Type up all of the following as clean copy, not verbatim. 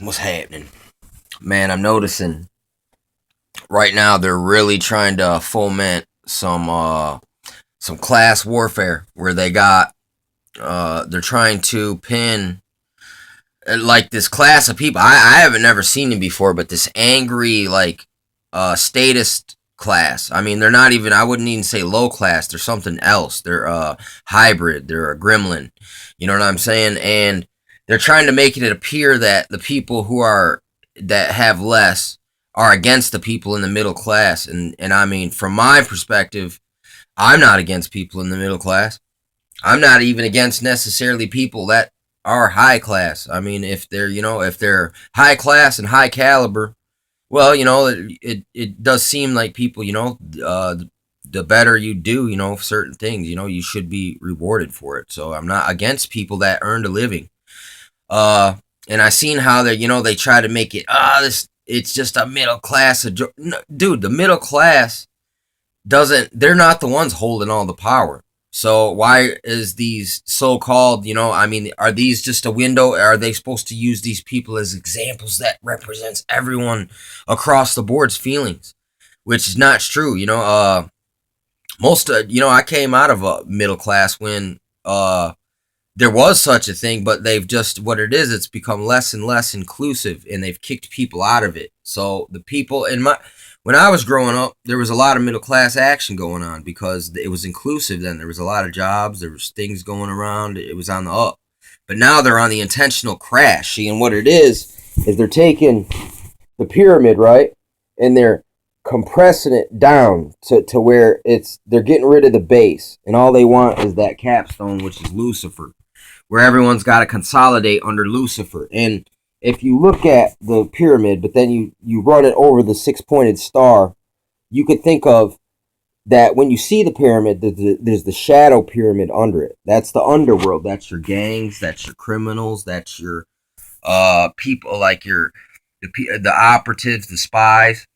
What's happening? Man, I'm noticing right now they're really trying to foment some class warfare where they're trying to pin like this class of people. I haven't never seen it before, but this angry like statist class. I mean, they're not even, I wouldn't even say low class, they're something else. They're hybrid, they're a gremlin. You know what I'm saying? And they're trying to make it appear that the people that have less are against the people in the middle class. And I mean, from my perspective, I'm not against people in the middle class. I'm not even against necessarily people that are high class. I mean, if they're high class and high caliber, well, it does seem like people, the better you do, certain things, you should be rewarded for it. So I'm not against people that earned a living. Uh, and I seen how they try to make it, it's just a middle class. No, dude, the middle class they're not the ones holding all the power. So why is these so-called, I mean, are these just a window? Are they supposed to use these people as examples that represents everyone across the board's feelings? Which is not true. I came out of a middle class when there was such a thing, but they've just, what it is, it's become less and less inclusive, and they've kicked people out of it. So the people when I was growing up, there was a lot of middle class action going on because it was inclusive. Then there was a lot of jobs, there was things going around, it was on the up. But now they're on the intentional crash. See, and what it is they're taking the pyramid, right, and they're compressing it down to where they're getting rid of the base, and all they want is that capstone, which is Lucifer, where everyone's got to consolidate under Lucifer. And if you look at the pyramid, but then you run it over the six-pointed star, you could think of that when you see the pyramid, there's the shadow pyramid under it. That's the underworld. That's your gangs. That's your criminals. That's your people like the operatives, the spies.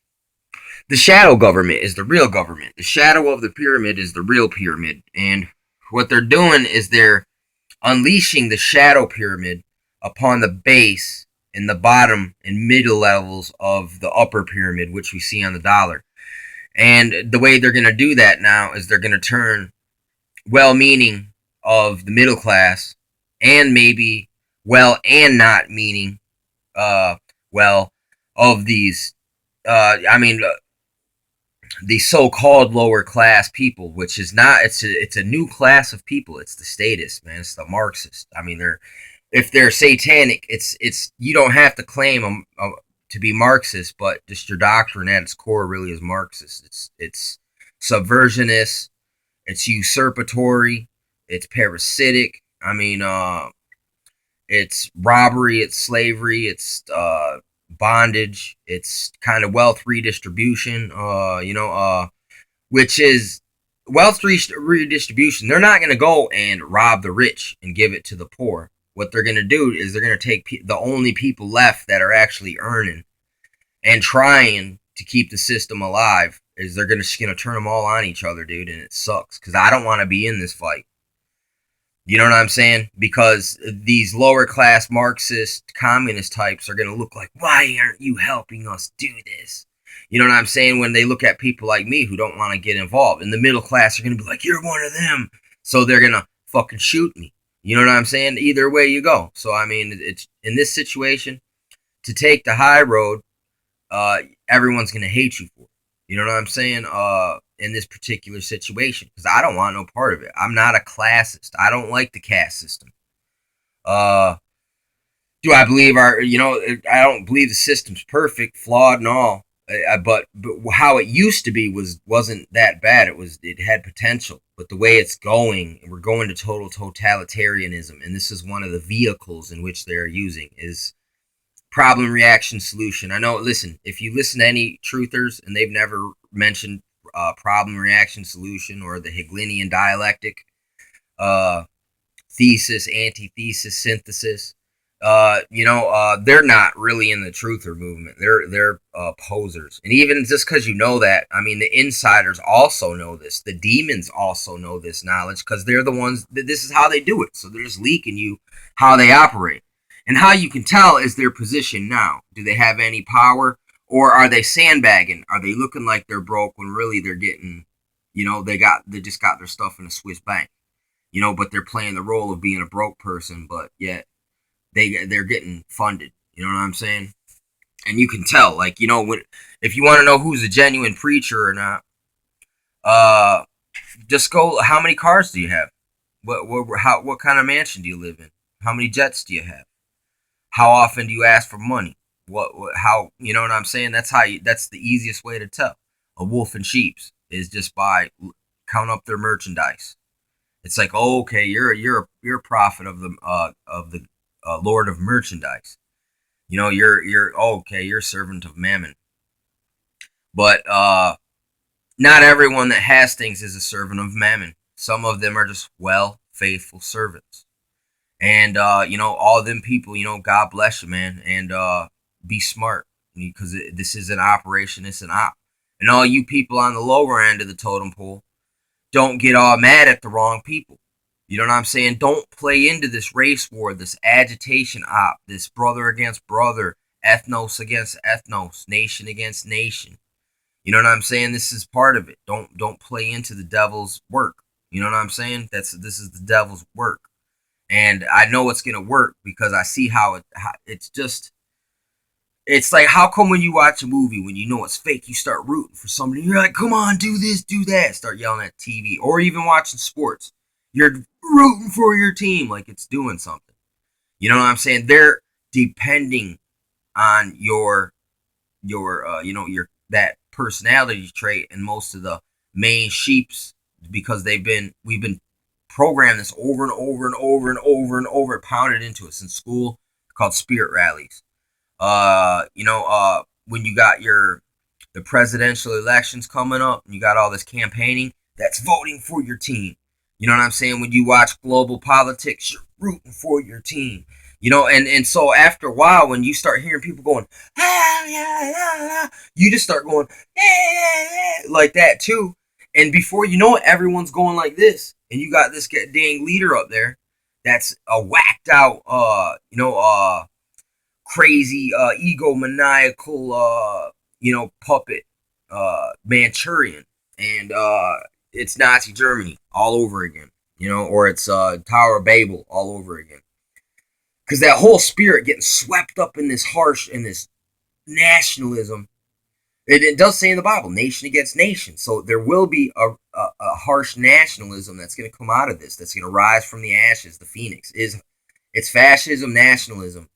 The shadow government is the real government. The shadow of the pyramid is the real pyramid. And what they're doing is they're unleashing the shadow pyramid upon the base and the bottom and middle levels of the upper pyramid, which we see on the dollar. And the way they're going to do that now is they're going to turn well meaning of the middle class and maybe well and not meaning well of these so-called lower class people, which is not, it's a new class of people. It's the statists, man. It's the Marxists. I mean, if they're satanic, it's you don't have to claim to be Marxist, but just your doctrine at its core really is Marxist. It's subversionist, it's usurpatory, it's parasitic. I mean, it's robbery, it's slavery, it's bondage, it's kind of wealth redistribution. Which is wealth redistribution. They're not going to go and rob the rich and give it to the poor. What they're going to do is they're going to take the only people left that are actually earning and trying to keep the system alive. Is they're just going to turn them all on each other, dude, and it sucks because I don't want to be in this fight. You know what I'm saying? Because these lower class Marxist communist types are going to look like, why aren't you helping us do this? You know what I'm saying? When they look at people like me who don't want to get involved. And the middle class are going to be like, you're one of them. So they're going to fucking shoot me. You know what I'm saying? Either way you go. So, I mean, it's in this situation, to take the high road, everyone's going to hate you for it. You know what I'm saying? In this particular situation, because I don't want no part of it. I'm not a classist. I don't like the caste system. Uh, do I believe I don't believe the system's perfect, flawed, and all. But how it used to be wasn't that bad. It had potential. But the way it's going, we're going to total totalitarianism, and this is one of the vehicles in which they are using is problem reaction solution. I know. Listen, if you listen to any truthers and they've never mentioned problem reaction solution or the Hegelian dialectic, uh, thesis, antithesis, synthesis. They're not really in the truther movement. They're posers, and even just because you know that, I mean, the insiders also know this. The demons also know this knowledge because they're the ones. This is how they do it. So they're just leaking you how they operate. And how you can tell is their position now. Do they have any power? Or are they sandbagging? Are they looking like they're broke when really they're getting, they just got their stuff in a Swiss bank, but they're playing the role of being a broke person, but yet they're getting funded. You know what I'm saying? And you can tell, like, if you want to know who's a genuine preacher or not, just go. How many cars do you have? What kind of mansion do you live in? How many jets do you have? How often do you ask for money? How, you know what I'm saying? That's the easiest way to tell. A wolf in sheep's is just by count up their merchandise. It's like, oh, okay, you're a prophet of the Lord of merchandise. You're okay, you're a servant of Mammon. But not everyone that has things is a servant of Mammon. Some of them are just faithful servants. And all them people, God bless you, man, and be smart, because this is an operation, it's an op. And all you people on the lower end of the totem pole, don't get all mad at the wrong people. You know what I'm saying? Don't play into this race war, this agitation op, this brother against brother, ethnos against ethnos, nation against nation. You know what I'm saying? This is part of it. Don't play into the devil's work. You know what I'm saying? This is the devil's work. And I know it's gonna work because I see how it's just. It's like, how come when you watch a movie, when you know it's fake, you start rooting for somebody? You're like, come on, do this, do that. Start yelling at TV, or even watching sports. You're rooting for your team like it's doing something. You know what I'm saying? They're depending on your that personality trait, and most of the main sheeps, because we've been programmed this over and over and over and over and over, pounded into us in school, called spirit rallies. When you got the presidential elections coming up, and you got all this campaigning, that's voting for your team. You know what I'm saying? When you watch global politics, you're rooting for your team. And so after a while, when you start hearing people going, ah, yeah, yeah, yeah, you just start going, like that too. And before you know it, everyone's going like this. And you got this dang leader up there that's a whacked out, crazy, egomaniacal, puppet, Manchurian. And it's Nazi Germany all over again, or it's Tower of Babel all over again. Because that whole spirit getting swept up in this nationalism. It does say in the Bible, nation against nation. So there will be a harsh nationalism that's going to come out of this. That's going to rise from the ashes. The phoenix it's fascism, nationalism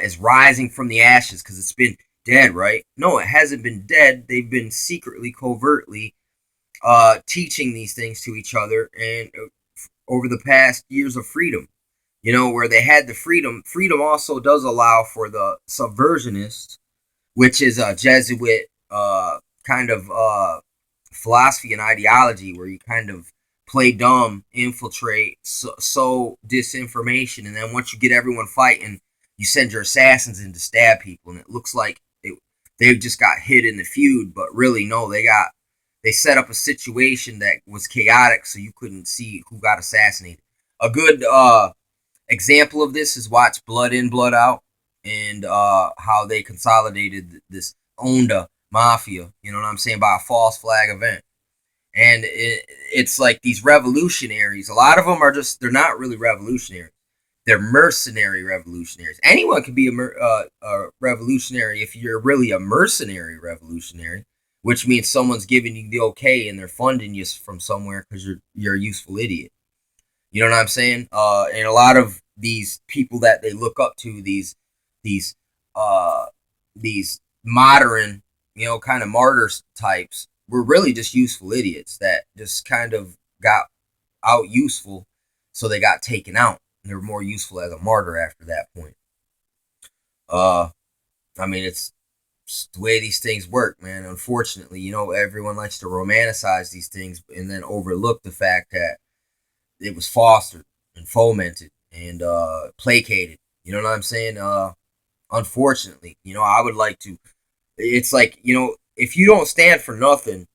is rising from the ashes, because it's been dead, right? No, it hasn't been dead. They've been secretly, covertly teaching these things to each other, and over the past years of freedom. Where they had the freedom. Freedom also does allow for the subversionists, which is a Jesuit kind of philosophy and ideology, where you kind of play dumb, infiltrate, sow disinformation, and then once you get everyone fighting, you send your assassins in to stab people, and it looks like they just got hit in the feud, but really no, they set up a situation that was chaotic, so you couldn't see who got assassinated. A good example of this is watch Blood In, Blood Out, and how they consolidated this Onda mafia, you know what I'm saying, by a false flag event. And it's like these revolutionaries, a lot of them they're not really revolutionaries. They're mercenary revolutionaries. Anyone can be a revolutionary if you're really a mercenary revolutionary, which means someone's giving you the okay and they're funding you from somewhere because you're a useful idiot. You know what I'm saying? And a lot of these people that they look up to, these modern, kind of martyrs types, were really just useful idiots that just kind of got out useful, so they got taken out. And they were more useful as a martyr after that point. It's the way these things work, man. Unfortunately, everyone likes to romanticize these things and then overlook the fact that it was fostered and fomented and placated. You know what I'm saying? Unfortunately, I would like to. It's like, if you don't stand for nothing,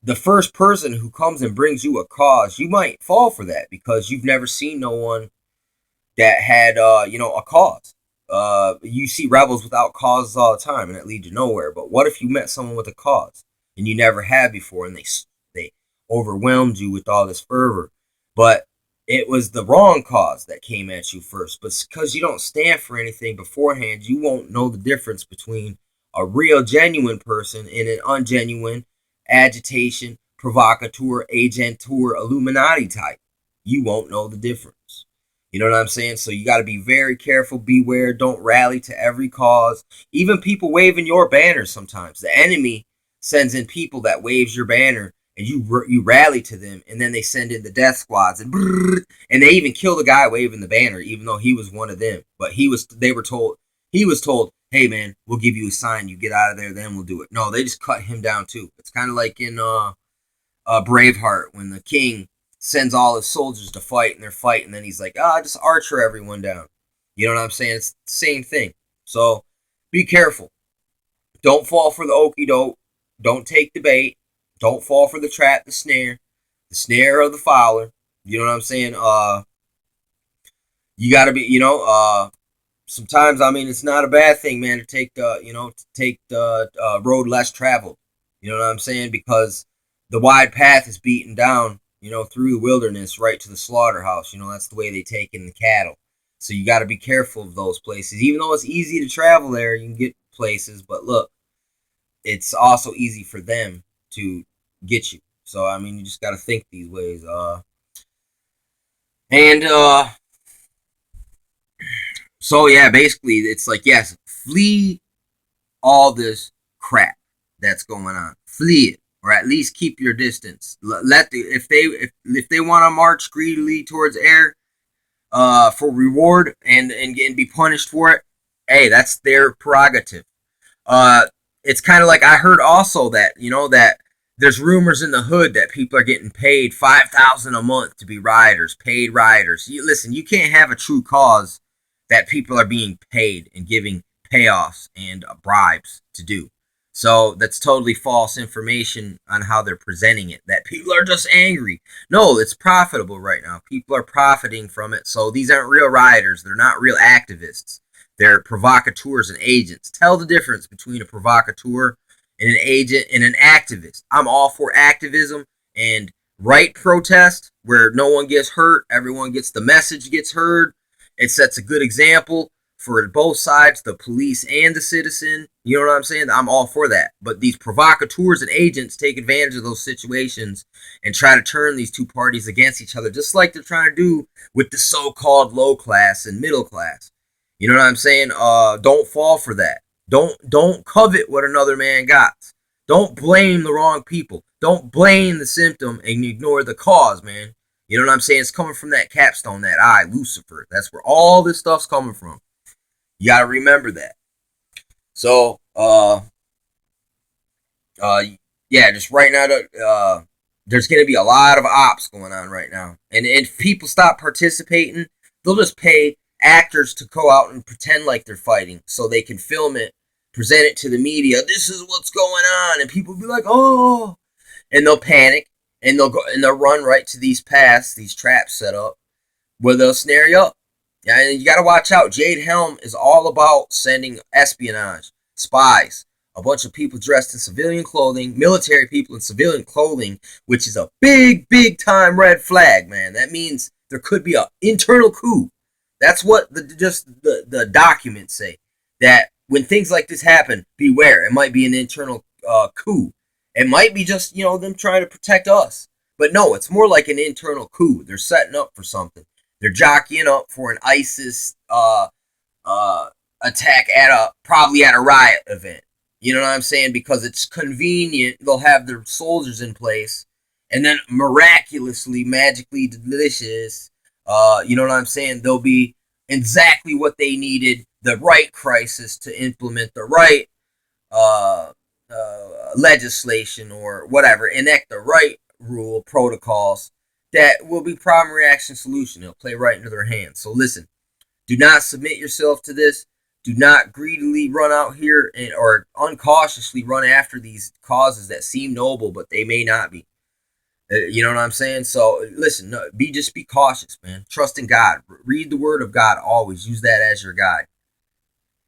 the first person who comes and brings you a cause, you might fall for that because you've never seen no one that had a cause. You see rebels without causes all the time, and that leads you nowhere. But what if you met someone with a cause and you never had before, and they overwhelmed you with all this fervor, but it was the wrong cause that came at you first. But because you don't stand for anything beforehand, you won't know the difference between a real, genuine person and an ungenuine agitation, provocateur, agenteur, Illuminati type. You won't know the difference. You know what I'm saying? So you got to be very careful, beware, don't rally to every cause. Even people waving your banner sometimes. The enemy sends in people that waves your banner, and you rally to them, and then they send in the death squads, and they even kill the guy waving the banner, even though he was one of them. But he was told, hey man, we'll give you a sign, you get out of there, then we'll do it. No, they just cut him down too. It's kind of like in Braveheart, when the king sends all his soldiers to fight, and they're fighting, and then he's like, just archer everyone down. You know what I'm saying? It's the same thing. So be careful. Don't fall for the okie doke. Don't take the bait. Don't fall for the trap, the snare of the fowler. You know what I'm saying? You got to be, sometimes, I mean, it's not a bad thing, man, to take the road less traveled. You know what I'm saying? Because the wide path is beaten down, through the wilderness right to the slaughterhouse. That's the way they take in the cattle. So you got to be careful of those places. Even though it's easy to travel there, you can get places. But look, it's also easy for them to get you. So, I mean, you just got to think these ways. So, yeah, basically, it's like, yes, flee all this crap that's going on. Flee it, or at least keep your distance. If they want to march greedily towards air for reward and be punished for it, hey, that's their prerogative. It's kind of like I heard also that that there's rumors in the hood that people are getting paid $5,000 a month to be riders, paid riders. Listen, you can't have a true cause that people are being paid and giving payoffs and bribes to do. So that's totally false information on how they're presenting it, that people are just angry. No, it's profitable right now. People are profiting from it. So these aren't real riders. They're not real activists. They're provocateurs and agents. Tell the difference between a provocateur and an agent and an activist. I'm all for activism and right protest where no one gets hurt. Everyone gets the message gets heard. It sets a good example for both sides, the police and the citizen. You know what I'm saying? I'm all for that. But these provocateurs and agents take advantage of those situations and try to turn these two parties against each other, just like they're trying to do with the so-called low class and middle class. You know what I'm saying? Don't fall for that. Don't covet what another man got. Don't blame the wrong people. Don't blame the symptom and ignore the cause, man. You know what I'm saying? It's coming from that capstone, that eye, Lucifer. That's where all this stuff's coming from. You gotta remember that. So, yeah, just right now, there's gonna be a lot of ops going on right now, and if people stop participating, they'll just pay actors to go out and pretend like they're fighting, so they can film it, present it to the media. This is what's going on, and people will be like, "Oh," and they'll panic, and they'll run right to these paths, these traps set up, where they'll snare you up. Yeah, and you got to watch out. Jade Helm is all about sending espionage, spies, a bunch of people dressed in civilian clothing, military people in civilian clothing, which is a big, big time red flag, man. That means there could be an internal coup. That's what the documents say. That when things like this happen, beware. It might be an internal coup. It might be just them trying to protect us. But no, it's more like an internal coup. They're setting up for something. They're jockeying up for an ISIS attack probably at a riot event. You know what I'm saying? Because it's convenient. They'll have their soldiers in place, and then miraculously, magically delicious. You know what I'm saying? They'll be exactly what they needed. The right crisis to implement the right legislation or whatever, enact the right rule protocols that will be problem reaction solution. It'll play right into their hands. So listen, do not submit yourself to this. Do not greedily run out here or uncautiously run after these causes that seem noble, but they may not be. You know what I'm saying? So listen, no, just be cautious, man. Trust in God. Read the Word of God always. Use that as your guide.